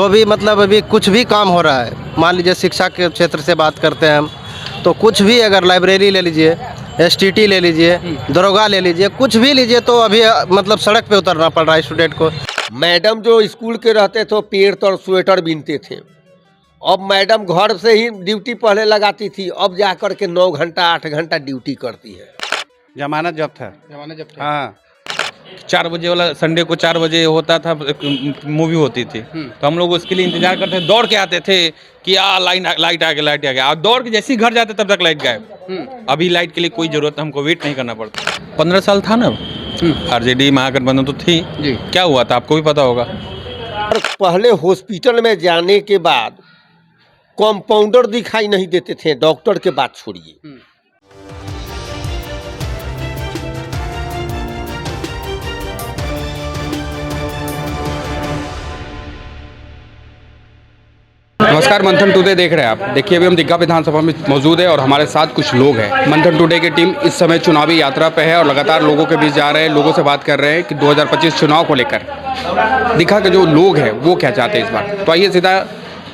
जो भी मतलब अभी कुछ भी काम हो रहा है, मान लीजिए शिक्षा के क्षेत्र से बात करते हैं हम, तो कुछ भी अगर लाइब्रेरी ले लीजिए, एसटीटी ले लीजिए, दरोगा ले लीजिए, कुछ भी लीजिए, तो अभी मतलब सड़क पे उतरना पड़ रहा है स्टूडेंट को। मैडम जो स्कूल के रहते थे पेड़ तर स्वेटर बीनते थे। अब मैडम घर से ही ड्यूटी पहले लगाती थी, अब जा कर के 9 घंटा 8 घंटा ड्यूटी करती है। जमानत जब्त है। जमानत जब हाँ 4 बजे वाला संडे को 4 बजे होता था, एक मूवी होती थी, तो हम लोग उसके लिए इंतजार करते थे, दौड़ के आते थे कि लाइट आ गया, और दौड़ के जैसे ही घर जाते तब तक लाइट गायब। अभी लाइट के लिए कोई जरूरत हमको वेट नहीं करना पड़ता। 15 साल था ना, आरजेडी महागठबंधन तो थी जी। क्या हुआ था आपको भी पता होगा। और पहले हॉस्पिटल में जाने के बाद कंपाउंडर दिखाई नहीं देते थे, डॉक्टर के बात छोड़िए। नमस्कार, मंथन टुडे देख रहे हैं आप। देखिए अभी हम दीघा विधानसभा में मौजूद है और हमारे साथ कुछ लोग हैं। मंथन टुडे की टीम इस समय चुनावी यात्रा पे है और लगातार लोगों के बीच जा रहे हैं, लोगों से बात कर रहे हैं कि 2025 चुनाव को लेकर दीघा के जो लोग हैं वो क्या चाहते हैं इस बार। तो आइए सीधा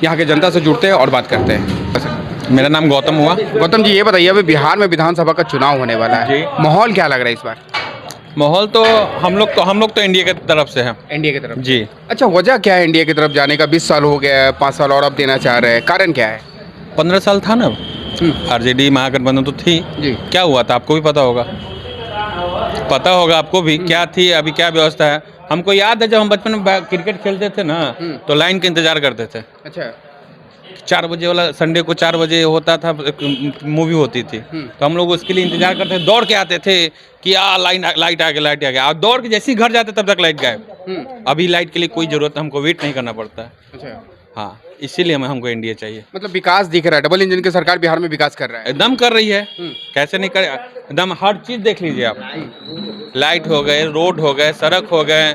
यहाँ के जनता से जुड़ते हैं और बात करते हैं। मेरा नाम गौतम हुआ। गौतम जी, ये बताइए अभी बिहार में विधानसभा का चुनाव होने वाला है, जी। माहौल क्या लग रहा है इस बार? माहौल तो हम लोग तो एनडीए की तरफ से हैं। एनडीए की तरफ? जी। अच्छा, वजह क्या है एनडीए की तरफ जाने का? 20 साल हो गया है, 5 साल और अब देना चाह रहे हैं, कारण क्या है? 15 साल था ना, आरजेडी महागठबंधन तो थी जी। क्या हुआ था आपको भी पता होगा। पता होगा आपको भी क्या थी, अभी क्या व्यवस्था है। हमको याद है जब हम बचपन में क्रिकेट खेलते थे ना, तो लाइन का इंतजार करते थे। अच्छा। 4 बजे वाला संडे को 4 बजे होता था, एक मूवी होती थी, तो हम लोग उसके लिए इंतजार करते थे, दौड़ के आते थे कि लाइट आ गया, और दौड़ के जैसे ही घर जाते तब तक लाइट गायब। अभी लाइट के लिए कोई जरूरत हमको वेट नहीं करना पड़ता है। अच्छा, हाँ, इसीलिए हमको एनडीए चाहिए। मतलब विकास दिख रहा है, डबल इंजन की सरकार बिहार में विकास कर रहा है। एकदम कर रही है, कैसे नहीं कर, एकदम हर चीज़ देख लीजिए आप। लाइट हो गए, रोड हो गए, सड़क हो गए,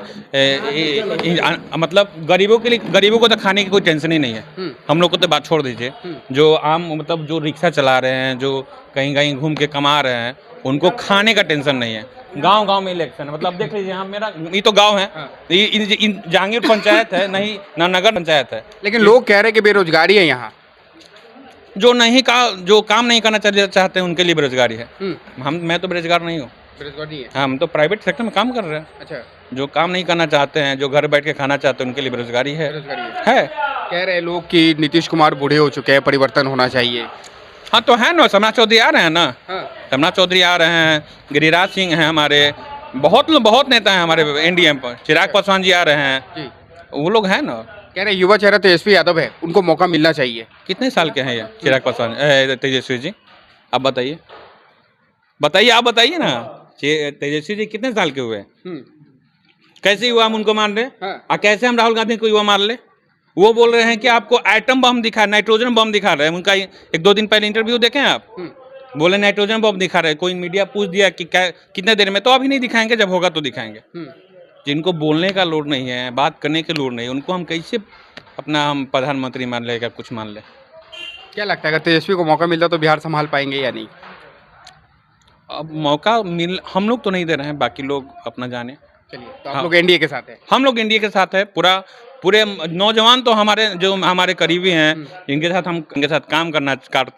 मतलब गरीबों को तो खाने की कोई टेंशन ही नहीं है। हम लोग को तो बात छोड़ दीजिए, जो आम मतलब जो रिक्शा चला रहे हैं, जो कहीं कहीं घूम के कमा रहे हैं, उनको खाने का टेंशन नहीं है। गांव में इलेक्शन है, मतलब देख लीजिए, हम मेरा ये तो गांव है, इन जहांगीर पंचायत है नहीं ना, नगर पंचायत है। लेकिन लोग कह रहे हैं कि बेरोजगारी है यहाँ। जो काम नहीं करना चाहते हैं उनके लिए बेरोजगारी है। मैं तो बेरोजगार नहीं हूँ। बेरोजगारी नहीं है? हम तो प्राइवेट सेक्टर में काम कर रहे हैं। अच्छा, जो काम नहीं करना चाहते हैं, जो घर बैठ के खाना चाहते हैं, उनके लिए बेरोजगारी है। बेरोजगारी है। कह रहे हैं लोग कि नीतीश कुमार बूढ़े हो चुके हैं, परिवर्तन होना चाहिए। हाँ तो है ना, सम्राट चौधरी आ रहे हैं ना। हाँ। सम्राट चौधरी आ रहे हैं, गिरिराज सिंह हैं हमारे, बहुत नेता हैं हमारे एनडीए पर। चिराग पासवान जी आ रहे हैं, जी। वो लोग हैं ना। कह रहे युवा चेहरा तेजस्वी यादव है, उनको मौका मिलना चाहिए। कितने साल के हैं ये चिराग पासवान, तेजस्वी जी? आप बताइए आप बताइए ना, तेजस्वी जी कितने साल के हुए? कैसे युवा हम उनको मान रहे? हाँ। कैसे हम राहुल गांधी को युवा मान ले? वो बोल रहे हैं कि आपको एटम बम दिखा, नाइट्रोजन बम दिखा रहे हैं। उनका 1-2 दिन पहले इंटरव्यू देखें आप, बोले नाइट्रोजन बम दिखा रहे हैं। कोई मीडिया पूछ दिया कि कितने देर में, तो अभी नहीं दिखाएंगे, जब होगा तो दिखाएंगे। जिनको बोलने का लोड नहीं है, बात करने के लोड नहीं है, उनको हम कैसे हम प्रधानमंत्री मान ले या कुछ मान ले? क्या लगता है अगर तेजस्वी को मौका मिलता तो बिहार संभाल पाएंगे या नहीं? अब मौका हम लोग तो नहीं दे रहे हैं, बाकी लोग अपना जाने। चलिए, तो आप हाँ। लोग एनडीए के साथ हैं? हम लोग एनडीए के साथ है। पूरे नौजवान तो हमारे करीबी हैं, इनके साथ काम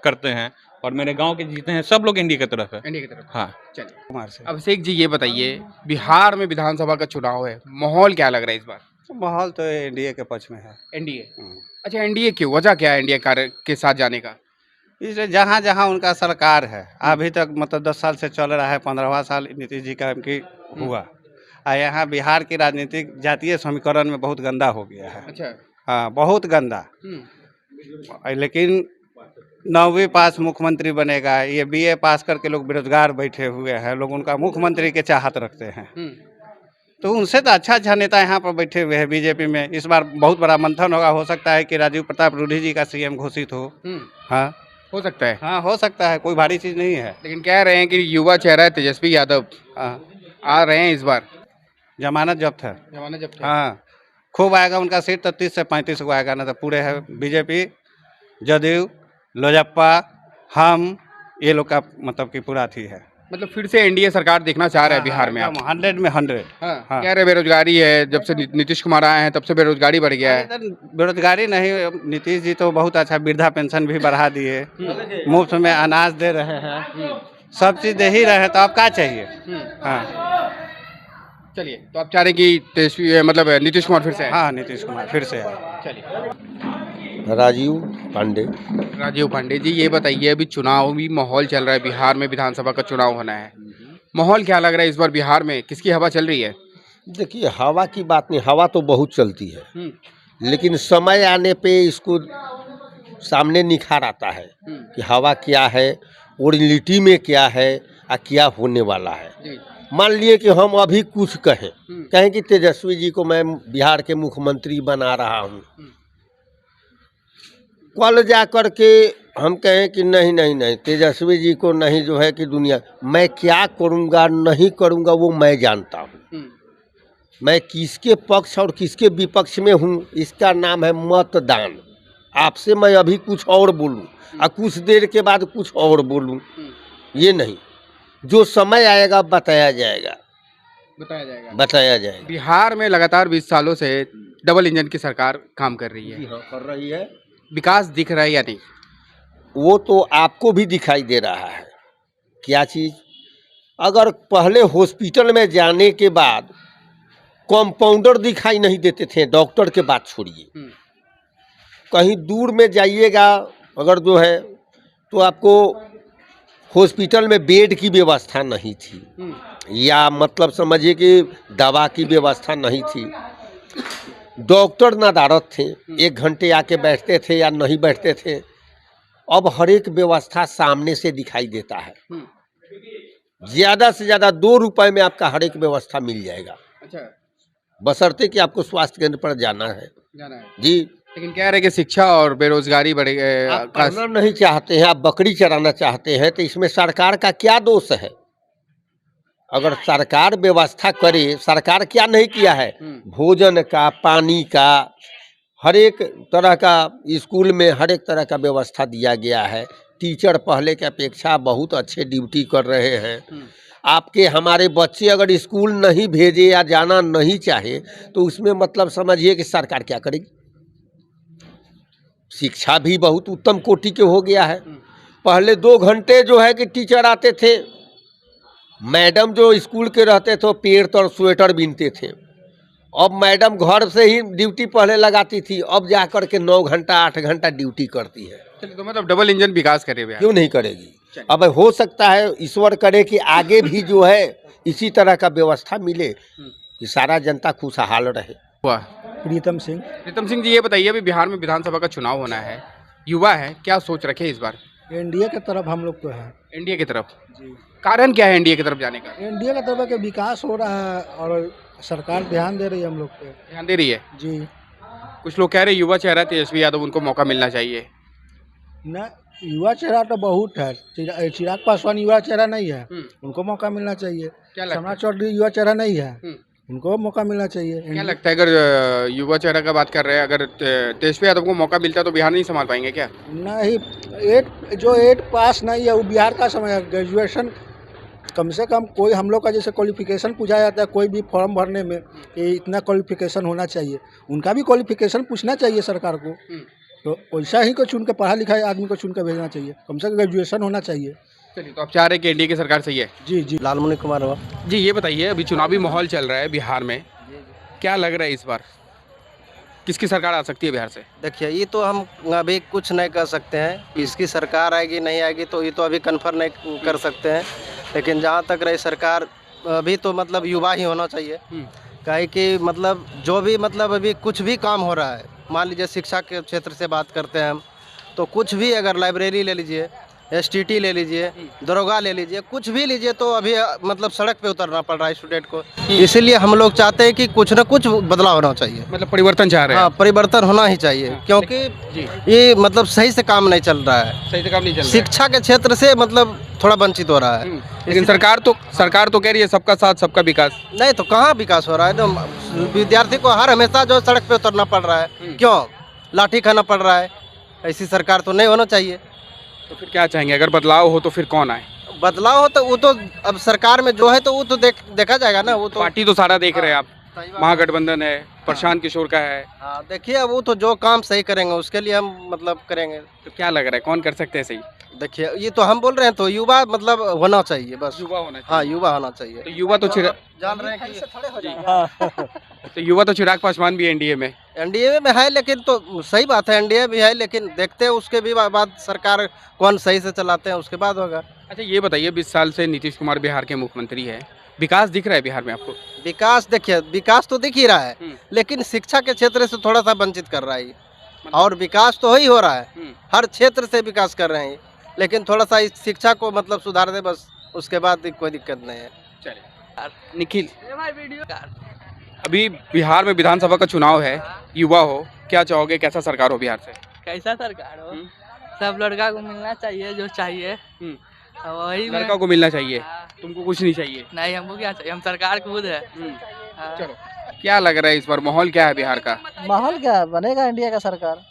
करते हैं, और मेरे गांव के जीते हैं, सब लोग एनडीए की तरफ है। एनडीए की तरफ? हाँ। चलिए, कुमार से। अभिषेक जी, ये बताइए बिहार में विधानसभा का चुनाव है, माहौल क्या लग रहा है इस बार? माहौल तो एनडीए के पक्ष में है। एनडीए? अच्छा, एनडीए क्यों, वजह क्या है एनडीए के साथ जाने का? इसलिए जहाँ जहाँ उनका सरकार है, अभी तक मतलब 10 साल से चल रहा है, 15वां साल नीतीश जी का उनकी हुआ। और यहाँ बिहार की राजनीतिक जातीय समीकरण में बहुत गंदा हो गया है। अच्छा। हाँ, बहुत गंदा। लेकिन 9वीं पास मुख्यमंत्री बनेगा, ये बीए पास करके लोग बेरोजगार बैठे हुए हैं, लोग उनका मुख्यमंत्री के चाहत रखते हैं। तो उनसे तो अच्छा नेता यहाँ पर बैठे हुए हैं बीजेपी में। इस बार बहुत बड़ा मंथन होगा, हो सकता है कि राजीव प्रताप रूढ़ी जी का सीएम घोषित हो। हाँ, हो सकता है। हाँ हो सकता है, कोई भारी चीज़ नहीं है। लेकिन कह रहे हैं कि युवा चेहरा है तेजस्वी यादव आ रहे हैं इस बार। जमानत जब्त है। जमानत जब्त है? हाँ, खूब आएगा उनका सीट, तो 30 से 35 को आएगा, ना तो पूरे है बीजेपी, जदयू, लोजपा, हम, ये लोग का मतलब कि पूरा थी है। मतलब फिर से एनडीए सरकार देखना चाह रहा है बिहार में आप? 100 में 100। हाँ, हाँ। कह रहे बेरोजगारी है, जब से नीतीश कुमार आए हैं तब से बेरोजगारी बढ़ गया है। इधर बेरोजगारी नहीं, नीतीश जी तो बहुत अच्छा वृद्धा पेंशन भी बढ़ा दिए, मुफ्त में अनाज दे रहे हैं, सब चीज दे ही रहे हैं, तो अब क्या चाहिए। हाँ चलिए, तो आप चाह रहे हैं कि तेजस्वी मतलब नीतीश कुमार फिर से आए? हाँ, नीतीश कुमार फिर से आए। चलिए, राजीव पांडे। राजीव पांडे जी ये बताइए, अभी चुनावी माहौल चल रहा है बिहार में, विधानसभा का चुनाव होना है, माहौल क्या लग रहा है इस बार बिहार में, किसकी हवा चल रही है? देखिए, हवा की बात नहीं, हवा तो बहुत चलती है, लेकिन समय आने पे इसको सामने निखार आता है कि हवा क्या है, ओरिजिनलिटी में क्या है और क्या होने वाला है। जी। मान लिए कि हम अभी कुछ कहें कि तेजस्वी जी को मैं बिहार के मुख्यमंत्री बना रहा हूँ, कल जा कर के हम कहें कि नहीं नहीं नहीं, तेजस्वी जी को नहीं, जो है कि दुनिया, मैं क्या करूँगा नहीं करूँगा वो मैं जानता हूँ। मैं किसके पक्ष और किसके विपक्ष में हूँ, इसका नाम है मतदान। आपसे मैं अभी कुछ और बोलूँ और कुछ देर के बाद कुछ और बोलूँ, ये नहीं, जो समय आएगा बताया जाएगा। बताया जाएगा। बिहार में लगातार 20 सालों से डबल इंजन की सरकार काम कर रही है, हाँ, कर रही है। विकास दिख रहा है या नहीं? वो तो आपको भी दिखाई दे रहा है। क्या चीज़? अगर पहले हॉस्पिटल में जाने के बाद कंपाउंडर दिखाई नहीं देते थे, डॉक्टर के बात छोड़िए, कहीं दूर में जाइएगा अगर जो है तो आपको हॉस्पिटल में बेड की व्यवस्था नहीं थी, या मतलब समझिए कि दवा की व्यवस्था नहीं थी, डॉक्टर नदारत थे, 1 घंटे आके बैठते थे या नहीं बैठते थे। अब हर एक व्यवस्था सामने से दिखाई देता है, ज़्यादा से ज़्यादा 2 रुपए में आपका हर एक व्यवस्था मिल जाएगा। अच्छा, बशर्ते कि आपको स्वास्थ्य केंद्र पर जाना है जी। लेकिन कह रहे हैं कि शिक्षा और बेरोजगारी बढ़े आप करना नहीं चाहते हैं, आप बकरी चराना चाहते हैं, तो इसमें सरकार का क्या दोष है? अगर सरकार व्यवस्था करे, सरकार क्या नहीं किया है, भोजन का, पानी का, हर एक तरह का, स्कूल में हर एक तरह का व्यवस्था दिया गया है। टीचर पहले के अपेक्षा बहुत अच्छे ड्यूटी कर रहे हैं। आपके हमारे बच्चे अगर स्कूल नहीं भेजे या जाना नहीं चाहे तो उसमें मतलब समझिए कि सरकार क्या करेगी। शिक्षा भी बहुत उत्तम कोटि के हो गया है। पहले 2 घंटे जो है कि टीचर आते थे, मैडम जो स्कूल के रहते थे पेड़ तर स्वेटर बीनते थे। अब मैडम घर से ही ड्यूटी पहले लगाती थी, अब जा कर के 9 घंटा 8 घंटा ड्यूटी करती है। तो मतलब डबल इंजन विकास करे बिहार। क्यों नहीं करेगी? अब हो सकता है ईश्वर करे कि आगे भी जो है इसी तरह का व्यवस्था मिले कि सारा जनता खुशहाल रहे। प्रीतम सिंह जी ये बताइए, अभी बिहार में विधानसभा का चुनाव होना है, युवा है, क्या सोच रखे इस बार? एनडीए की तरफ हम लोग तो हैं। एनडीए की तरफ? जी, कारण क्या है एनडीए की तरफ जाने का? एनडीए की तरफ के विकास हो रहा है और सरकार ध्यान दे रही है हम लोग पे। ध्यान दे रही है। जी, कुछ लोग कह रहे हैं युवा चेहरा तेजस्वी यादव, उनको मौका मिलना चाहिए। न युवा चेहरा तो बहुत है, चिराग पासवान युवा चेहरा नहीं है, उनको मौका मिलना चाहिए। क्या लगता है? सम्राट चौधरी युवा चेहरा नहीं है, उनको मौका मिलना चाहिए। क्या लगता है, अगर युवा चेहरा का बात कर रहे हैं, अगर तेजस्वी यादव को मौका मिलता है तो बिहार नहीं संभाल पाएंगे क्या? नहीं, 8 पास नहीं है वो बिहार का समय है। ग्रेजुएशन कम से कम, कोई हम लोग का जैसे क्वालिफिकेशन पूछा जाता है कोई भी फॉर्म भरने में कि इतना क्वालिफिकेशन होना चाहिए, उनका भी क्वालिफिकेशन पूछना चाहिए सरकार को। तो वैसा ही को चुन के, पढ़ा लिखा आदमी को चुन के भेजना चाहिए, कम से कम ग्रेजुएशन होना चाहिए। चलिए, तो आप चाह रहे हैं कि एनडीए की सरकार सही है? जी जी। लालमुनि कुमार हुआ। जी ये बताइए, अभी चुनावी माहौल चल रहा है बिहार में, क्या लग रहा है इस बार किसकी सरकार आ सकती है बिहार से? देखिए, ये तो हम अभी कुछ नहीं कर सकते हैं, इसकी सरकार आएगी नहीं आएगी तो ये तो अभी कन्फर्म नहीं कर सकते हैं। लेकिन जहाँ तक रही सरकार, अभी तो मतलब युवा ही होना चाहिए। काहे कि मतलब जो भी मतलब अभी कुछ भी काम हो रहा है, मान लीजिए शिक्षा के क्षेत्र से बात करते हैं हम, तो कुछ भी अगर लाइब्रेरी ले लीजिए, एसटीटी ले लीजिए, दरोगा ले लीजिए, कुछ भी लीजिए, तो अभी मतलब सड़क पे उतरना पड़ रहा है स्टूडेंट को। इसीलिए हम लोग चाहते हैं कि कुछ ना कुछ बदलाव होना चाहिए। मतलब परिवर्तन चाह रहे हैं? हाँ, परिवर्तन होना ही चाहिए, क्योंकि ये मतलब सही से काम नहीं चल रहा है। सही से काम नहीं चल रहा है। शिक्षा के क्षेत्र से मतलब थोड़ा वंचित हो रहा है। लेकिन सरकार तो कह रही है सबका साथ सबका विकास। नहीं तो कहाँ विकास हो रहा है? तो विद्यार्थी को हर हमेशा जो सड़क पे उतरना पड़ रहा है, क्यों लाठी खाना पड़ रहा है? ऐसी सरकार तो नहीं होना चाहिए। तो फिर क्या चाहेंगे, अगर बदलाव हो तो फिर कौन आए? बदलाव हो तो वो तो अब सरकार में जो है तो वो तो देखा जाएगा ना, वो तो पार्टी तो सारा देख रहे हैं आप, सही बात। महागठबंधन है, प्रशांत किशोर का है, हाँ देखिए, अब वो तो जो काम सही करेंगे उसके लिए हम मतलब करेंगे। तो क्या लग रहा है कौन कर सकते हैं सही? देखिए ये तो हम बोल रहे हैं, तो युवा मतलब होना चाहिए बस। युवा होना चाहिए। हाँ युवा होना चाहिए। तो युवा तो जान रहे हैं कि तो युवा तो चिराग पासवान भी एनडीए में। एनडीए में है, लेकिन तो सही बात है एनडीए भी है, लेकिन देखते हैं उसके भी बाद सरकार कौन सही से चलाते हैं उसके बाद होगा। अच्छा ये बताइए 20 साल से नीतीश कुमार बिहार के मुख्यमंत्री है, विकास दिख रहा है बिहार में आपको? विकास देखिए, विकास तो दिख ही रहा है, हम्म। लेकिन शिक्षा के क्षेत्र से थोड़ा सा वंचित कर रहा है ये। और विकास तो ही हो रहा है, हर क्षेत्र से विकास कर रहे हैं, लेकिन थोड़ा सा इस शिक्षा को मतलब सुधार दे बस, उसके बाद कोई दिक्कत नहीं है। चलिए निखिल, अभी बिहार में विधानसभा का चुनाव है, युवा हो, क्या चाहोगे कैसा सरकार हो बिहार से? कैसा सरकार हो, हम्म। सब लड़का को मिलना चाहिए जो चाहिए। हम्म। अब वही में- लड़का को मिलना चाहिए, हाँ। तुमको कुछ नहीं चाहिए? नहीं, हमको क्या चाहिए, हम सरकार खुद है। हाँ। चलो, क्या लग रहा है इस बार माहौल क्या है बिहार का? माहौल क्या बनेगा इंडिया का सरकार।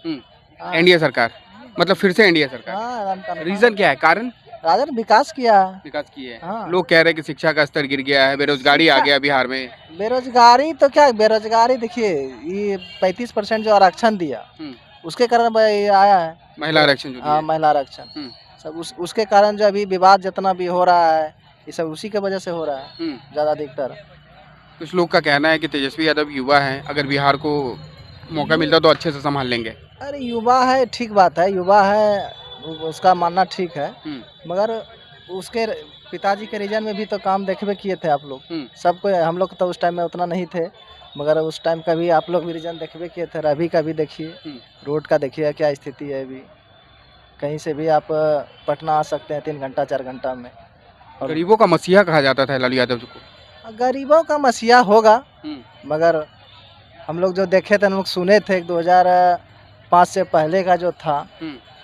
हाँ। एनडीए सरकार, मतलब फिर से एनडीए सरकार। हाँ, रीजन क्या है, कारण? राजन विकास किया है। विकास की है। हाँ। लोग कह रहे हैं कि शिक्षा का स्तर गिर गया है, बेरोजगारी आ गया बिहार में। बेरोजगारी तो क्या, बेरोजगारी देखिए ये 35% जो आरक्षण दिया हम्म। उसके कारण ये आया है। महिला आरक्षण जो दिया हाँ है। महिला आरक्षण हम्म। सब उसके कारण जो अभी विवाद जितना भी हो रहा है ये सब उसी के वजह से हो रहा है हम्म। ज़्यादा अधिकतर। कुछ लोग का कहना है कि तेजस्वी यादव युवा हैं, अगर बिहार को मौका मिलता तो अच्छे से संभाल लेंगे। अरे युवा है, ठीक बात है, युवा है, उसका मानना ठीक है, मगर उसके पिताजी के रीजन में भी तो काम देखबे किए थे आप लोग। सबको, हम लोग तो उस टाइम में उतना नहीं थे, मगर उस टाइम का भी आप लोग भी रीजन देखबे किए थे। रवि का भी देखिए, रोड का देखिए क्या स्थिति है अभी। कहीं से भी आप पटना आ सकते हैं 3 घंटा 4 घंटा में। और गरीबों का मसीहा कहा जाता था लालू यादव जी को। गरीबों का मसीहा होगा, मगर हम लोग जो देखे थे, हम लोग सुने थे 2005 से पहले का जो था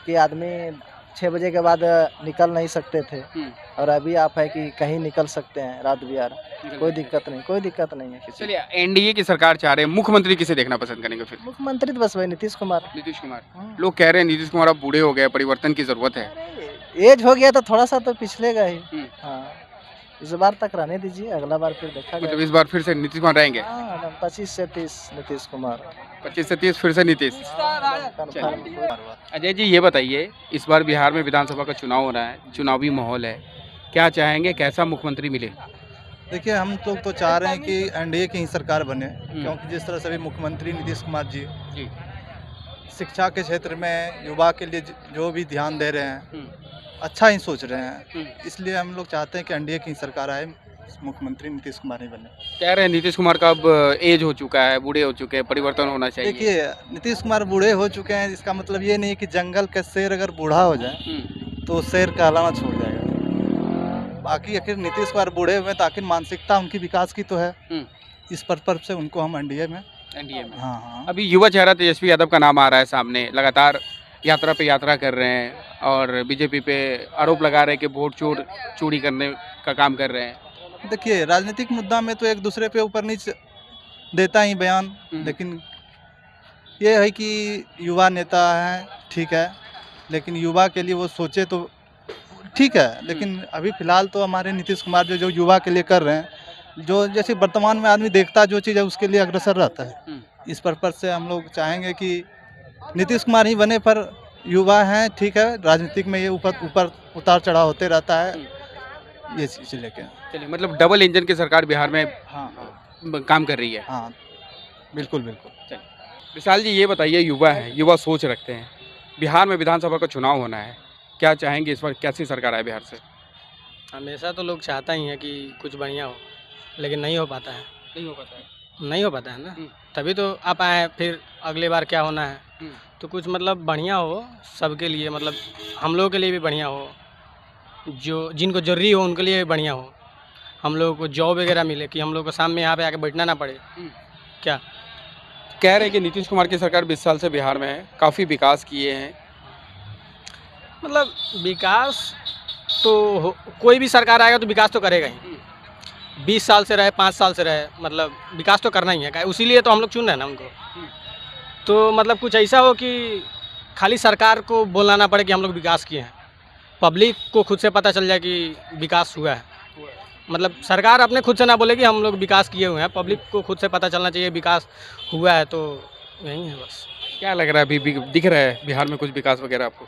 कि आदमी 6 बजे के बाद निकल नहीं सकते थे, और अभी आप है कि कहीं निकल सकते हैं रात बिहार, कोई दिक्कत नहीं, कोई दिक्कत नहीं है किसी। चलिए, एनडीए की सरकार चाह रहे हैं, मुख्यमंत्री किसे देखना पसंद करेंगे फिर? मुख्यमंत्री तो बस वही नीतीश कुमार। नीतीश कुमार। हाँ। लोग कह रहे हैं नीतीश कुमार अब बूढ़े हो गए, परिवर्तन की जरूरत है। एज हो गया तो थोड़ा सा तो पिछलेगा ही। हम्म। हाँ, इस बार तक रहने दीजिए, अगला बार फिर देखा मतलब जाएगा। इस बार फिर से नीतीश कुमार रहेंगे? हाँ, 25 से 30 नीतीश कुमार 25 से 30 फिर से नीतीश। कन्फर्म। अजय जी ये बताइए, इस बार बिहार में विधानसभा का चुनाव हो रहा है, चुनावी माहौल है, क्या चाहेंगे कैसा मुख्यमंत्री मिले? देखिए, हम लोग तो चाह रहे हैं कि एनडीए की ही सरकार बने, क्योंकि जिस तरह से भी मुख्यमंत्री नीतीश कुमार जी शिक्षा के क्षेत्र में युवा के लिए जो भी ध्यान दे रहे हैं, अच्छा ही सोच रहे हैं, इसलिए हम लोग चाहते हैं कि एनडीए की ही सरकार आए, मुख्यमंत्री नीतीश कुमार ही बने। कह रहे हैं नीतीश कुमार का अब एज हो चुका है, बूढ़े हो चुके हैं, परिवर्तन होना चाहिए। देखिए, नीतीश कुमार बूढ़े हो चुके हैं, इसका मतलब ये नहीं कि जंगल का शेर अगर बूढ़ा हो जाए तो शेर कहलाना छोड़ जाएगा। बाकी आखिर नीतीश कुमार बूढ़े हुए तो आखिर मानसिकता उनकी विकास की तो है, इस पर्पज से उनको हम एनडीए में। हाँ हाँ। अभी युवा चेहरा तेजस्वी यादव का नाम आ रहा है सामने, लगातार यात्रा पे यात्रा कर रहे हैं और बीजेपी पे आरोप लगा रहे हैं कि वोट चोरी करने का काम कर रहे हैं। देखिए, राजनीतिक मुद्दा में तो एक दूसरे पे ऊपर नीचे देता ही बयान, लेकिन ये है कि युवा नेता हैं, ठीक है, लेकिन युवा के लिए वो सोचे तो ठीक है, लेकिन अभी फिलहाल तो हमारे नीतीश कुमार जो युवा के लिए कर रहे हैं, जो जैसे वर्तमान में आदमी देखता जो चीज़ है उसके लिए अग्रसर रहता है। इस पर्पज से हम लोग चाहेंगे कि नीतीश कुमार ही बने, पर युवा हैं, ठीक है, राजनीतिक में ये ऊपर उतार चढ़ाव होते रहता है, ये चीज़ लेके। चलिए, मतलब डबल इंजन की सरकार बिहार में हाँ काम कर रही है। हाँ, बिल्कुल बिल्कुल। विशाल जी ये बताइए, युवा है, युवा सोच रखते हैं, बिहार में विधानसभा का चुनाव होना है, क्या चाहेंगे इस बार कैसी सरकार आए बिहार से? हमेशा तो लोग चाहता ही है कि कुछ बढ़िया हो, लेकिन नहीं हो पाता है। नहीं हो पाता है ना, तभी तो आप आए, फिर अगली बार क्या होना है, तो कुछ मतलब बढ़िया हो सबके लिए, मतलब हम लोगों के लिए भी बढ़िया हो, जो जिनको जरूरी हो उनके लिए भी बढ़िया हो, हम लोगों को जॉब वगैरह मिले कि हम लोग को सामने यहाँ पे आके बैठना ना पड़े। क्या कह रहे हैं कि नीतीश कुमार की सरकार 20 साल से बिहार में है, काफ़ी विकास किए हैं। मतलब विकास तो कोई भी सरकार आएगा तो विकास तो करेगा ही, 20 साल से रहे 5 साल से रहे, मतलब विकास तो करना ही है, उसीलिए तो हम लोग चुन रहे हैं ना उनको। तो मतलब कुछ ऐसा हो कि खाली सरकार को बोलना ना पड़े कि हम लोग विकास किए हैं, पब्लिक को खुद से पता चल जाए कि विकास हुआ है। मतलब सरकार अपने खुद से ना बोले कि हम लोग विकास किए हुए हैं, पब्लिक को खुद से पता चलना चाहिए विकास हुआ है, तो यही है बस। क्या लग रहा है अभी दिख रहा है बिहार में कुछ विकास वगैरह आपको?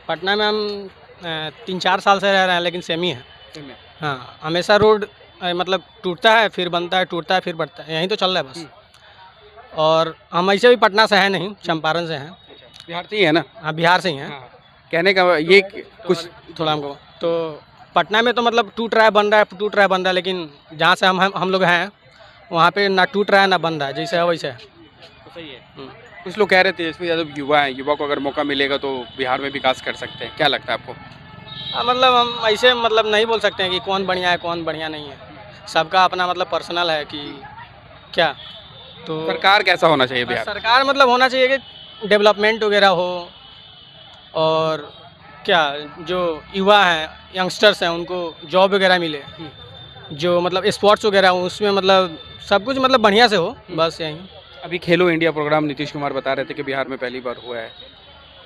पटना में हम 3-4 साल से रह रहे हैं, लेकिन सेम ही है। हाँ, हमेशा रोड मतलब टूटता है फिर बनता है, टूटता है फिर बढ़ता है, यही तो चल रहा है बस। और हम ऐसे भी पटना से हैं नहीं, चंपारण से हैं। बिहार से ही है ना? हाँ, बिहार से ही हैं। कहने का ये कुछ थोड़ा हमको तो पटना में तो मतलब टूट रहा है बन रहा है, टूट रहा है बन रहा है, लेकिन जहाँ से हम लोग हैं वहाँ पे ना टूट रहा है ना बन रहा है, जैसे है वैसे है। सही है। कुछ लोग कह रहे थे इसमें यादव युवा हैं, युवा को अगर मौका मिलेगा तो बिहार में विकास कर सकते हैं, क्या लगता है आपको? हाँ, मतलब हम ऐसे मतलब नहीं बोल सकते हैं कि कौन बढ़िया है कौन बढ़िया नहीं है, सबका अपना मतलब पर्सनल है कि क्या। तो सरकार कैसा होना चाहिए बिहार? सरकार मतलब होना चाहिए कि डेवलपमेंट वगैरह हो, और क्या जो युवा हैं यंगस्टर्स हैं उनको जॉब वगैरह मिले, जो मतलब स्पोर्ट्स वगैरह हो उसमें मतलब सब कुछ मतलब बढ़िया से हो, बस यही। अभी खेलो इंडिया प्रोग्राम नीतीश कुमार बता रहे थे कि बिहार में पहली बार हुआ है।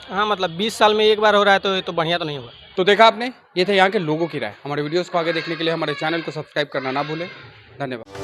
हाँ, मतलब 20 साल में एक बार हो रहा है तो ये तो बढ़िया तो नहीं हुआ। तो देखा आपने, ये थे यहाँ के लोगों की राय। हमारे वीडियोस को आगे देखने के लिए हमारे चैनल को सब्सक्राइब करना ना भूलें। धन्यवाद।